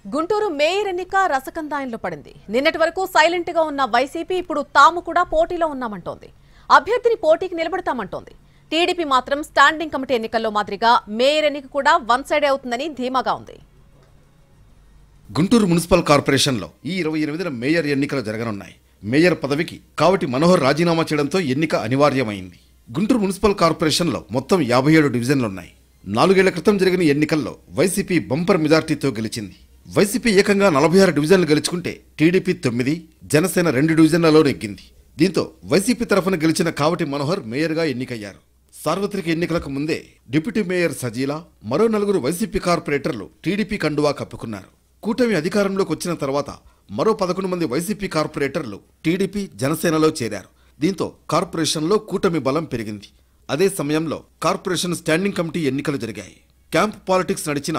Guntur mayor ఎన్నిక రసకందాయంలో పడింది. నిన్నటి వరకు సైలెంట్ గా ఉన్న వైసీపీ ఇప్పుడు తాము కూడా పోటీలో ఉన్నామంటోంది. అభ్యర్థిని పోటీకి నిలబెడతామంటోంది. టీడీపీ మాత్రం స్టాండింగ్ కమిటీ ఎన్నికల్లో మాదిరిగా మేయర్ ఎన్నిక కూడా వన్ సైడ్ అవుతుందని ధీమాగా ఉంది. గుంటూరు మున్సిపల్ కార్పొరేషన్లో ఈ 28న మేయర్ ఎన్నికలు జరగనున్నాయి. మేయర్ పదవికి కావటి మనోహర్ రాజీనామా చేయడంతో ఎన్నిక అనివార్యమైంది. గుంటూరు మున్సిపల్ కార్పొరేషన్లో మొత్తం 57 డివిజన్లున్నాయి. 4 ఏళ్ల క్రితం జరిగిన ఎన్నికల్లో వైసీపీ బంపర్ మెజార్టీతో గెలిచింది. వైసీపీ ఏకంగా 46 డివిజన్లు గెలుచుకుంటే టీడీపీ 9, జనసేన 2 డివిజన్లలో నెగ్గింది. దీంతో వైసీపీ తరఫున గెలిచిన కావటి మనోహర్ మేయర్గా ఎన్నికయ్యారు. సార్వత్రిక ఎన్నికలకు ముందే డిప్యూటీ మేయర్ సజీలా, మరో 4 వైసీపీ కార్పొరేటర్లు టీడీపీ కండువా కప్పుకున్నారు. కూటమి అధికారంలోకి వచ్చిన తర్వాత మరో 11 మంది వైసీపీ కార్పొరేటర్లు టీడీపీ, జనసేనలో చేరారు. దీంతో కార్పొరేషన్లో కూటమి బలం పెరిగింది. అదే సమయంలో కార్పొరేషన్ స్టాండింగ్ కమిటీ ఎన్నికలు జరిగాయి. క్యాంప్ పాలిటిక్స్ నడిచిన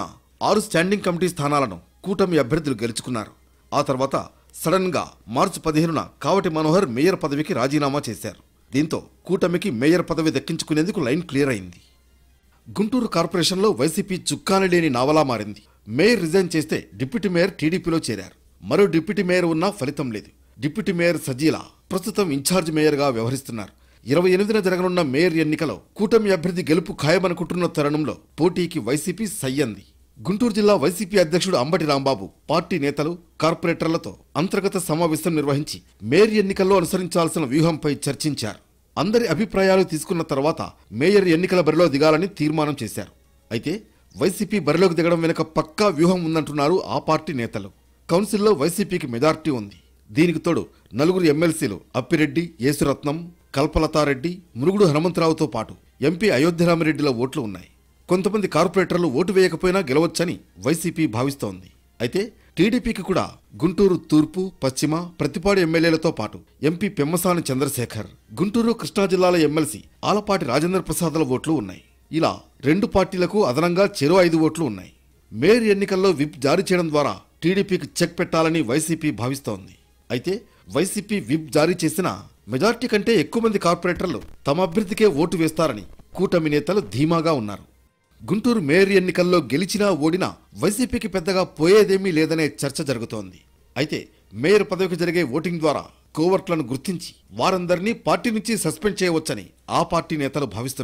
6 స్టాండింగ్ కమిటీ స్థానాలను కూటమి అభ్యర్థులు గెలుచుకున్నారు. ఆ తర్వాత సడన్ గా మార్చి 15న కావటి మనోహర్ మేయర్ పదవికి రాజీనామా చేశారు. దీంతో కూటమికి మేయర్ పదవి దక్కించుకునేందుకు లైన్ క్లియర్ అయింది. గుంటూరు కార్పొరేషన్లో వైసీపీ చుక్కాని లేని నావలా మారింది. మేయర్ రిజైన్ చేస్తే డిప్యూటీ మేయర్ టీడీపీలో చేరారు. మరో డిప్యూటీ మేయర్ ఉన్నా ఫలితం లేదు. డిప్యూటీ మేయర్ సజీలా ప్రస్తుతం ఇన్ఛార్జ్ మేయర్గా వ్యవహరిస్తున్నారు. 28న జరగనున్న మేయర్ ఎన్నికలో కూటమి అభ్యర్థి గెలుపు ఖాయమనుకుంటున్న తరుణంలో పోటీకి వైసీపీ సయ్యంది. గుంటూరు జిల్లా వైసీపీ అధ్యక్షుడు అంబటి రాంబాబు పార్టీ నేతలు, కార్పొరేటర్లతో అంతర్గత సమావేశం నిర్వహించి మేయర్ ఎన్నికల్లో అనుసరించాల్సిన వ్యూహంపై చర్చించారు. అందరి అభిప్రాయాలు తీసుకున్న తర్వాత మేయర్ ఎన్నికల బరిలో దిగాలని తీర్మానం చేశారు. అయితే వైసీపీ బరిలోకి దిగడం వెనుక పక్కా వ్యూహం ఉందంటున్నారు ఆ పార్టీ నేతలు. కౌన్సిల్లో వైసీపీకి మెజార్టీ ఉంది. దీనికి తోడు 4 ఎమ్మెల్సీలు అప్పిరెడ్డి, యేసురత్నం, కల్పలతారెడ్డి, మురుగుడు హనుమంతరావుతో పాటు ఎంపీ అయోధ్యరామిరెడ్డిల ఓట్లు ఉన్నాయి. కొంతమంది కార్పొరేటర్లు ఓటు వేయకపోయినా గెలవచ్చని వైసీపీ భావిస్తోంది. అయితే టీడీపీకి కూడా గుంటూరు తూర్పు, పశ్చిమ, ప్రతిపాడు ఎమ్మెల్యేలతో పాటు ఎంపీ పెమ్మసాని చంద్రశేఖర్, గుంటూరు, కృష్ణా జిల్లాల ఎమ్మెల్సీ ఆలపాటి రాజేంద్ర ప్రసాద్ల ఓట్లు ఉన్నాయి. ఇలా 2 పార్టీలకు అదనంగా చెరో 5 ఓట్లు ఉన్నాయి. మేయర్ ఎన్నికల్లో విప్ జారీ చేయడం ద్వారా టీడీపీకి చెక్ పెట్టాలని వైసీపీ భావిస్తోంది. అయితే వైసీపీ విప్ జారీ చేసిన మెజార్టీ కంటే ఎక్కువ మంది కార్పొరేటర్లు తమ అభ్యర్థికే ఓటు వేస్తారని కూటమి నేతలు ధీమాగా ఉన్నారు. గుంటూరు మేయర్ ఎన్నికల్లో గెలిచినా ఓడినా వైసీపీకి పెద్దగా పోయేదేమీ లేదనే చర్చ జరుగుతోంది. అయితే మేయర్ పదవికి జరిగే ఓటింగ్ ద్వారా కోవర్ట్లను గుర్తించి వారందరినీ పార్టీ నుంచి సస్పెండ్ చేయవచ్చని ఆ పార్టీ నేతలు భావిస్తున్నారు.